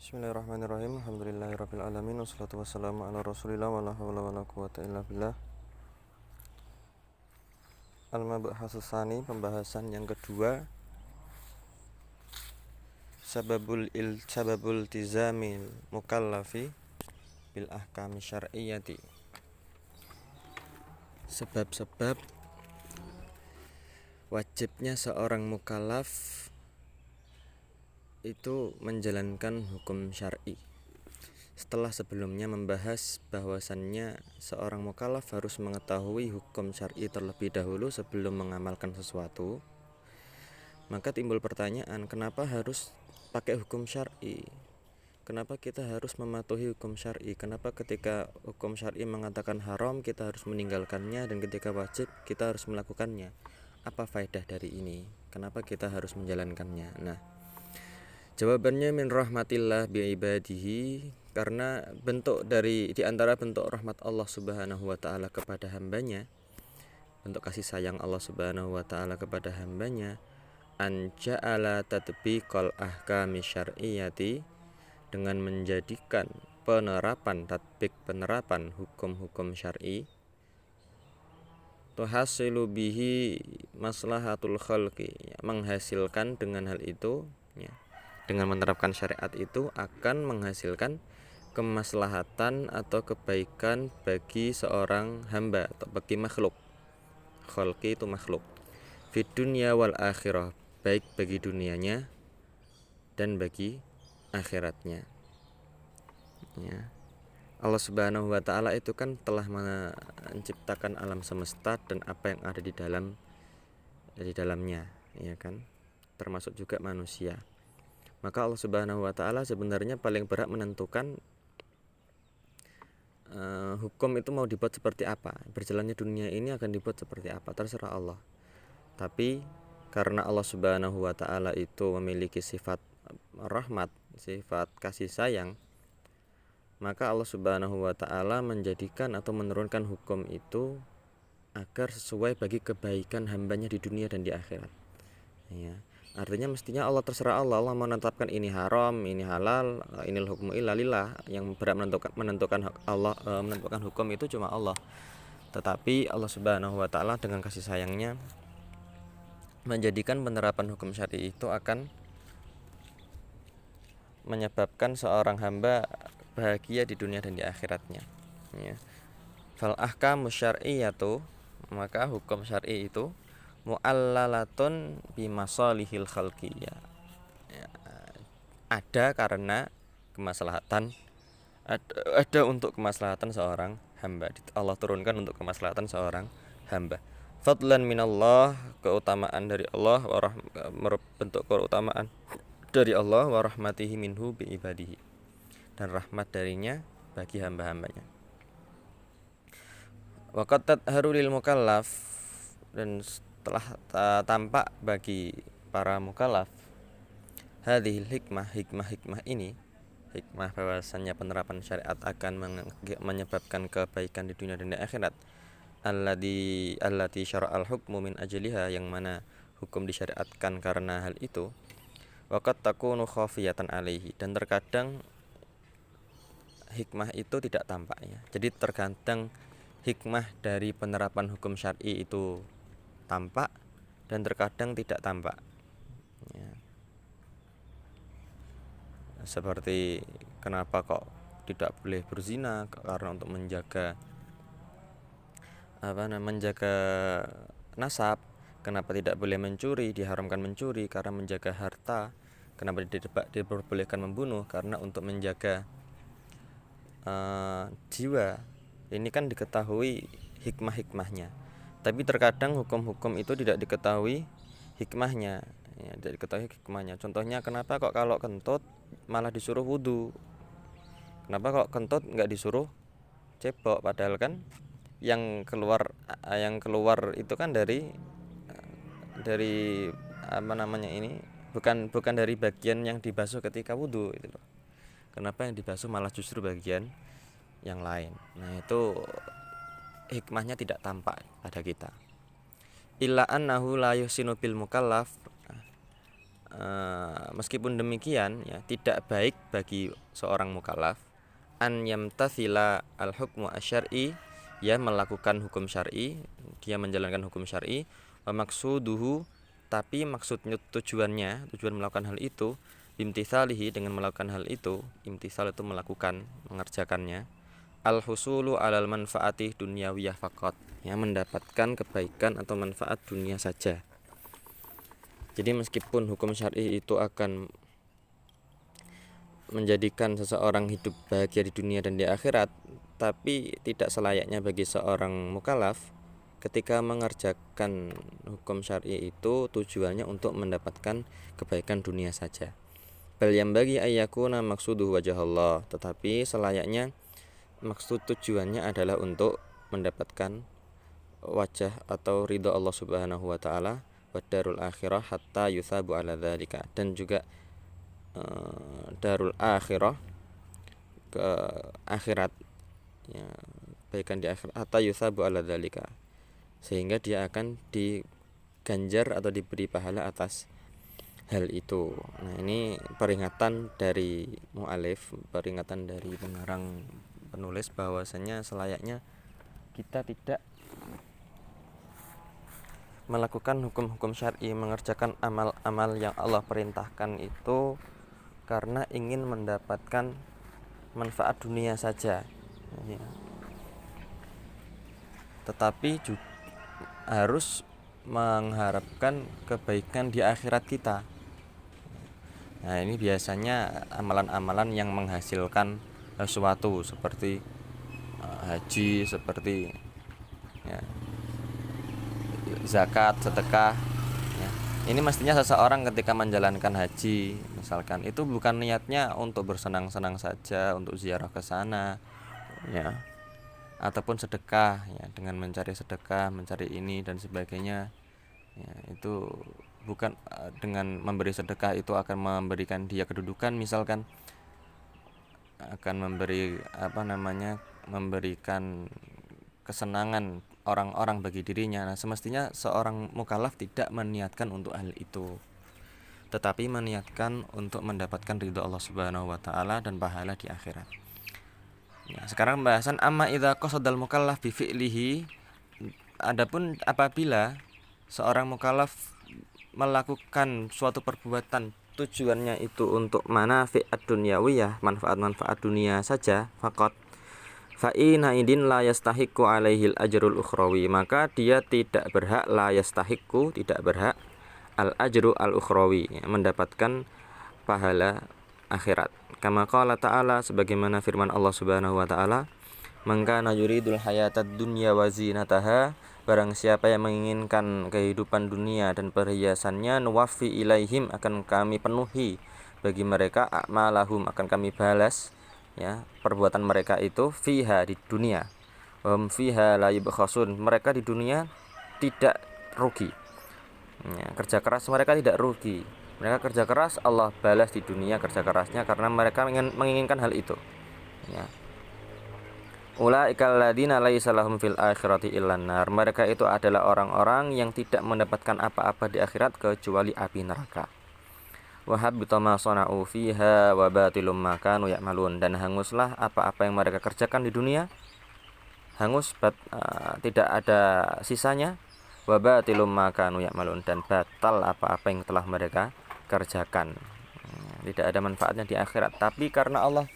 Bismillahirrahmanirrahim. Alhamdulillahirabbil alamin wassalatu wassalamu ala Rasulillah wala haula wala quwata illa billah. Al-mabhasus tsani, pembahasan yang kedua. Sababul tizamil mukallafi bil ahkami syar'iyyati. Sebab-sebab wajibnya seorang mukallaf itu menjalankan hukum syar'i. Setelah sebelumnya membahas bahwasannya seorang mukallaf harus mengetahui hukum syar'i terlebih dahulu sebelum mengamalkan sesuatu, maka timbul pertanyaan, kenapa harus pakai hukum syar'i? Kenapa kita harus mematuhi hukum syar'i? Kenapa ketika hukum syar'i mengatakan haram kita harus meninggalkannya, dan ketika wajib kita harus melakukannya? Apa faedah dari ini? Kenapa kita harus menjalankannya? Nah, jawabannya min rahmatillah bi ibadihi, karena di antara bentuk rahmat Allah Subhanahu wa taala kepada hambanya, bentuk kasih sayang Allah Subhanahu wa taala kepada hambanya, an ja'ala tatbiqal ahkami syar'iyyati, dengan menjadikan penerapan hukum-hukum syar'i, tuhasilu bihi maslahatul khalqi, menghasilkan dengan hal itu, ya, dengan menerapkan syariat itu akan menghasilkan kemaslahatan atau kebaikan bagi seorang hamba atau bagi makhluk. Khalqi itu makhluk. Fid dunya wal akhirah, baik bagi dunianya dan bagi akhiratnya. Ya. Allah Subhanahu wa taala itu kan telah menciptakan alam semesta dan apa yang ada di dalamnya, ya kan? Termasuk juga manusia. Maka Allah Subhanahu wa taala sebenarnya paling berhak menentukan hukum itu mau dibuat seperti apa. Berjalannya dunia ini akan dibuat seperti apa, terserah Allah. Tapi karena Allah Subhanahu wa taala itu memiliki sifat rahmat, sifat kasih sayang, maka Allah Subhanahu wa taala menjadikan atau menurunkan hukum itu agar sesuai bagi kebaikan hambanya di dunia dan di akhirat. Ya. Artinya mestinya terserah Allah menetapkan ini haram, ini halal, inil hukmu illa lillah. Yang berhak menentukan hukum itu cuma Allah. Tetapi Allah Subhanahu wa taala dengan kasih sayangnya menjadikan penerapan hukum syar'i itu akan menyebabkan seorang hamba bahagia di dunia dan di akhiratnya. Ya. Fal ahkamu syar'iyyatu, maka hukum syar'i itu mu'allalatun bi masalihil khalqi, ya, ada karena kemaslahatan, ada untuk kemaslahatan seorang hamba. Allah turunkan untuk kemaslahatan seorang hamba. Fadlan minallah, keutamaan dari Allah, bentuk keutamaan dari Allah, wa rahmatihi minhu bi ibadihi, dan rahmat darinya bagi hamba-hambanya. Wa qad tadharu lil mukallaf, dan telah tampak bagi para mukallaf hadhil hikmah ini, hikmah bahwasannya penerapan syariat akan menyebabkan kebaikan di dunia dan di akhirat, allati syara'al hukmu min ajliha, yang mana hukum disyariatkan karena hal itu. Waqad takunu khafiyatan alaihi, dan terkadang hikmah itu tidak tampak, ya. Jadi terkadang hikmah dari penerapan hukum syar'i itu tampak dan terkadang tidak tampak, ya. Seperti kenapa kok tidak boleh berzina, karena untuk menjaga nasab. Kenapa tidak boleh mencuri, diharamkan mencuri karena menjaga harta. Kenapa diperbolehkan membunuh, karena untuk menjaga jiwa. Ini kan diketahui hikmah-hikmahnya. Tapi terkadang hukum-hukum itu tidak diketahui hikmahnya, ya, tidak diketahui hikmahnya. Contohnya, kenapa kok kalau kentut malah disuruh wudu? Kenapa kok kentut nggak disuruh cebok? Padahal kan yang keluar itu kan dari bukan dari bagian yang dibasuh ketika wudu itu loh. Kenapa yang dibasuh malah justru bagian yang lain? Nah, itu hikmahnya tidak tampak pada kita. Illa annahu la yuhsinu bil mukallaf, meskipun demikian ya tidak baik bagi seorang mukallaf an yamtathila al-hukmu asy-syar'i, ya melakukan hukum syar'i, dia menjalankan hukum syar'i, wa maqsuduhu, tapi tujuan melakukan hal itu, bimtithalihi, dengan melakukan hal itu, imtithal itu melakukan, mengerjakannya, al-husulu alal manfaati dunyawiyah faqat, ya mendapatkan kebaikan atau manfaat dunia saja. Jadi meskipun hukum syar'i itu akan menjadikan seseorang hidup bahagia di dunia dan di akhirat, tapi tidak selayaknya bagi seorang mukallaf ketika mengerjakan hukum syar'i itu tujuannya untuk mendapatkan kebaikan dunia saja. Bal yang bagi ayyakuna maksuduhu wajah Allah, tetapi selayaknya maksud tujuannya adalah untuk mendapatkan wajah atau ridha Allah Subhanahu wa taala, wa darul akhirah hatta yutsabu ala dzalika, dan juga darul akhirah, ke akhirat, ya, kebaikan di akhirat, hatta yutsabu ala dzalika, sehingga dia akan diganjar atau diberi pahala atas hal itu. Nah, ini peringatan dari mu'alif, peringatan dari pengarang penulis bahwasanya selayaknya kita tidak melakukan hukum-hukum syar'i, mengerjakan amal-amal yang Allah perintahkan itu karena ingin mendapatkan manfaat dunia saja, ya. Tetapi juga harus mengharapkan kebaikan di akhirat kita. Nah, ini biasanya amalan-amalan yang menghasilkan sesuatu seperti haji, seperti ya, zakat, sedekah, ya. Ini mestinya seseorang ketika menjalankan haji misalkan, itu bukan niatnya untuk bersenang-senang saja, untuk ziarah ke sana, ya, ataupun sedekah, ya, dengan mencari sedekah, mencari ini dan sebagainya, ya, itu bukan dengan memberi sedekah itu akan memberikan dia kedudukan misalkan, akan memberikan kesenangan orang-orang bagi dirinya. Nah, semestinya seorang mukallaf tidak meniatkan untuk hal itu, tetapi meniatkan untuk mendapatkan ridha Allah Subhanahu wa taala dan pahala di akhirat. Ya, sekarang pembahasan amma idza qasadal mukallaf bi fi'lihi. Adapun apabila seorang mukallaf melakukan suatu perbuatan tujuannya itu untuk manafi' ad-dunyawiyah, manfaat-manfaat dunia saja, faqat fa ina idin la yastahiqqu alaihil ajrul ukhrawi, maka dia tidak berhak, la yastahiqqu, tidak berhak, al ajru al ukhrawi, ya, mendapatkan pahala akhirat. Kama qala ta'ala, sebagaimana firman Allah Subhanahu wa taala, man kana yuridul hayatad dunya wa zinataha, barang siapa yang menginginkan kehidupan dunia dan perhiasannya, nuwaffi ilaihim, akan kami penuhi bagi mereka, a'malahum, akan kami balas, ya, perbuatan mereka itu, fiha, di dunia, fiha la yubkhasun, mereka di dunia tidak rugi, ya, kerja keras mereka tidak rugi, mereka kerja keras, Allah balas di dunia kerja kerasnya karena mereka menginginkan hal itu, ya. Ulaikal ladzina laisa lahum fil akhirati illan nar, mereka itu adalah orang-orang yang tidak mendapatkan apa-apa di akhirat kecuali api neraka. Wa habita ma sana'u fiha wa batilum ma kanu ya'malun, dan hanguslah apa-apa yang mereka kerjakan di dunia, hangus, tidak ada sisanya. Wa batilum ma kanu ya'malun, dan batal apa-apa yang telah mereka kerjakan, tidak ada manfaatnya di akhirat. Tapi karena Allah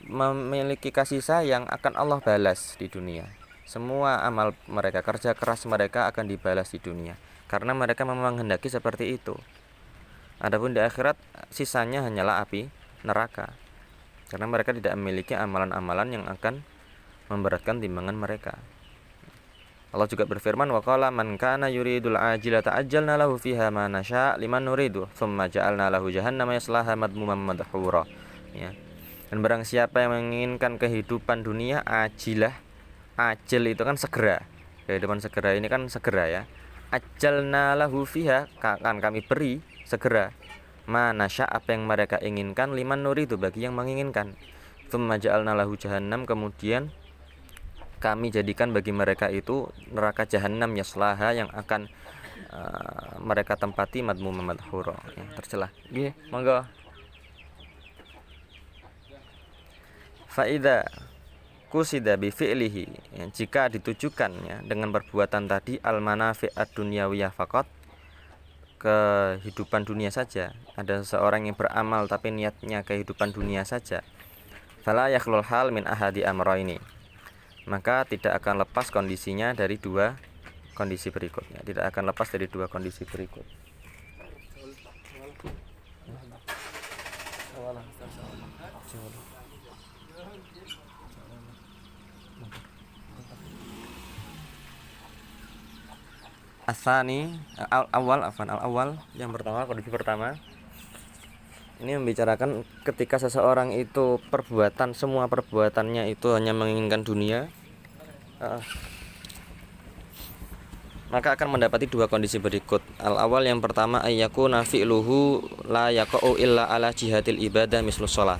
memiliki kasih sayang, akan Allah balas di dunia. Semua amal mereka, kerja keras mereka akan dibalas di dunia karena mereka memang menghendaki seperti itu. Adapun di akhirat sisanya hanyalah api neraka, karena mereka tidak memiliki amalan-amalan yang akan memberatkan timbangan mereka. Allah juga berfirman, wa qala man kana yuridul ajilata ajjalna lahu fiha ma nasya' liman nuridu tsumma ja'alna lahu jahannama yaslaha madmuman madhura, ya. Dan barang siapa yang menginginkan kehidupan dunia ajilah, ajil itu kan segera, kehidupan segera ini kan segera, ya. Ajalna lahu fiha, akan kami beri segera, manasya, apa yang mereka inginkan, liman nuridu, bagi yang menginginkan. Tsumma ja'alna lahu jahannam, kemudian kami jadikan bagi mereka itu neraka jahannam, yaslaha, yang akan mereka tempati madmum madhura, ya, tercela. Nggih, monggo. Faida kusida bi fi'lihi, ya, jika ditujukan ya dengan perbuatan tadi al manafi' ad-dunyawiyah faqat, kehidupan dunia saja, ada seseorang yang beramal tapi niatnya kehidupan dunia saja, fala yakhlul hal min ahadi amrayni, maka tidak akan lepas kondisinya dari dua kondisi berikutnya, tidak akan lepas dari dua kondisi berikut. Asani al-awwal yang pertama, kondisi pertama ini membicarakan ketika seseorang itu semua perbuatannya itu hanya menginginkan dunia, maka akan mendapati dua kondisi berikut. Al-awwal yang pertama ayyakuna fi'luhu la yaqa'u illa ala jihadil ibadah mislus shalah.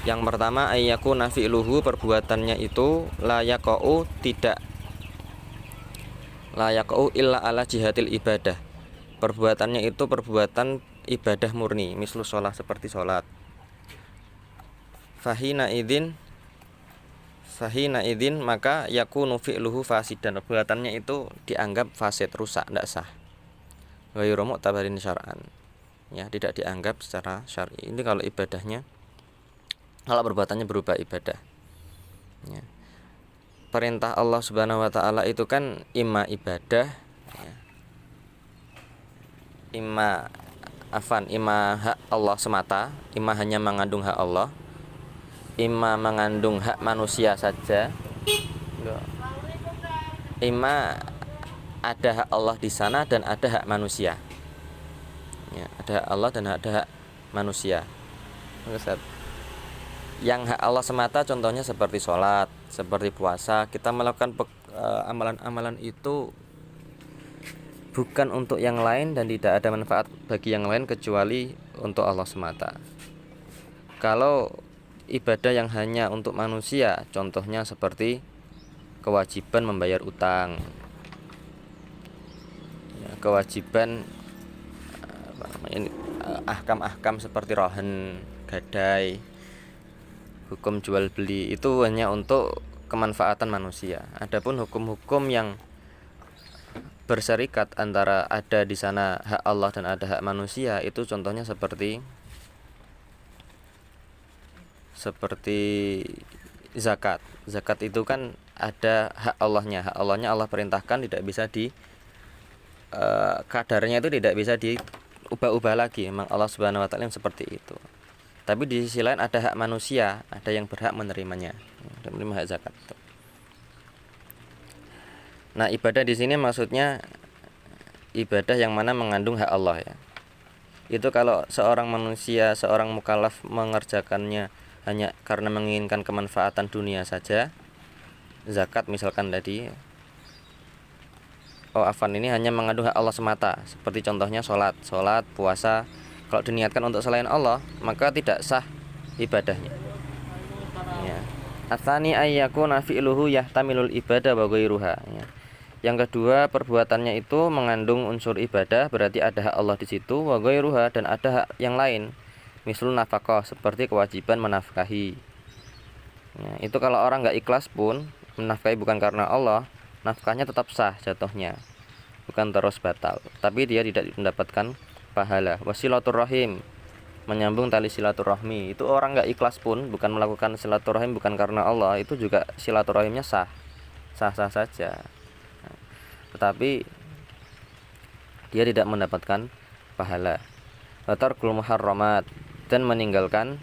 Yang pertama ayyakuna fi'luhu, perbuatannya itu la yaqa'u illa ala jihadil ibadah. Perbuatannya itu perbuatan ibadah murni, mislus shalah, seperti salat. Fahina idin maka yakunu fi'luhu fasidan, perbuatannya itu dianggap fasid, rusak, tidak sah. Ghairu mu'tabarin syar'an, ya, tidak dianggap secara syar'i. Ini kalau ibadahnya, kalau perbuatannya berupa ibadah, ya. Perintah Allah Subhanahu wa taala itu kan imma ibadah, ya, imma hak Allah semata, imma hanya mengandung hak Allah, imma mengandung hak manusia saja, imma ada hak Allah di sana dan ada hak manusia, ya, ada hak Allah dan ada hak manusia. Yang hak Allah semata contohnya seperti sholat, seperti puasa. Kita melakukan amalan-amalan itu bukan untuk yang lain dan tidak ada manfaat bagi yang lain kecuali untuk Allah semata. Kalau ibadah yang hanya untuk manusia, contohnya seperti kewajiban membayar utang, ya, kewajiban ahkam-ahkam seperti rohen, gadai, hukum jual beli, itu hanya untuk kemanfaatan manusia. Adapun hukum-hukum yang berserikat antara ada di sana hak Allah dan ada hak manusia, itu contohnya seperti zakat. Zakat itu kan ada hak Allahnya. Hak Allahnya Allah perintahkan, tidak bisa kadarnya itu tidak bisa diubah-ubah lagi. Memang Allah Subhanahu wa taala yang seperti itu. Tapi di sisi lain ada hak manusia, ada yang berhak menerimanya, menerima hak zakat. Nah, ibadah di sini maksudnya ibadah yang mana mengandung hak Allah, ya. Itu kalau seorang manusia, seorang mukallaf mengerjakannya hanya karena menginginkan kemanfaatan dunia saja, zakat misalkan tadi, ini hanya mengandung hak Allah semata, seperti contohnya sholat, puasa. Kalau diniatkan untuk selain Allah, maka tidak sah ibadahnya, ya. Atsani ayyakuna fi'luhu yahtamilul ibadah wa ghairuha, ya. Yang kedua, perbuatannya itu mengandung unsur ibadah, berarti ada hak Allah di situ, wa ghairuha, dan ada hak yang lain, mislul nafaqah, seperti kewajiban menafkahi, ya. Itu kalau orang enggak ikhlas pun menafkahi bukan karena Allah, nafkahnya tetap sah jatuhnya, bukan terus batal, tapi dia tidak mendapatkan pahala. Wasilaturrahim, menyambung tali silaturahmi, itu orang enggak ikhlas pun, bukan melakukan silaturahim bukan karena Allah, itu juga silaturahimnya sah saja, tetapi dia tidak mendapatkan pahala. Watarkul muharramat, dan meninggalkan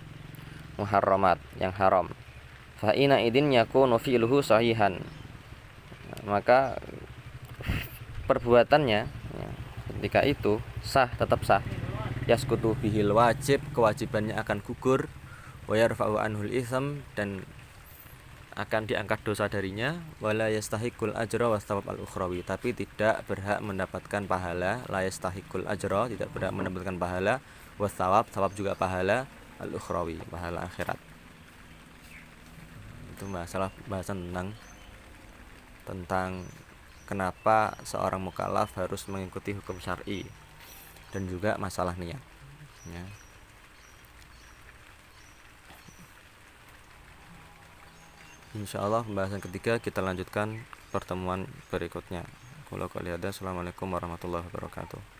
muharramat yang haram. Fa ina idin yakunu fi'luhu sahihan, maka perbuatannya, ya, ketika itu sah, tetap sah. Yaskutu bihil wajib, kewajibannya akan gugur. Wa yarfa'u anhul itsam, dan akan diangkat dosa darinya. Wala yastahiqul ajra was thawab al-ukhrawi, tapi tidak berhak mendapatkan pahala. La yastahiqul ajra, tidak berhak mendapatkan pahala, was thawab juga pahala, al-ukhrawi, pahala akhirat. Itu masalah bahasan tentang kenapa seorang mukallaf harus mengikuti hukum syar'i, dan juga masalah niat ya. Insyaallah pembahasan ketiga kita lanjutkan pertemuan berikutnya. Assalamualaikum warahmatullahi wabarakatuh.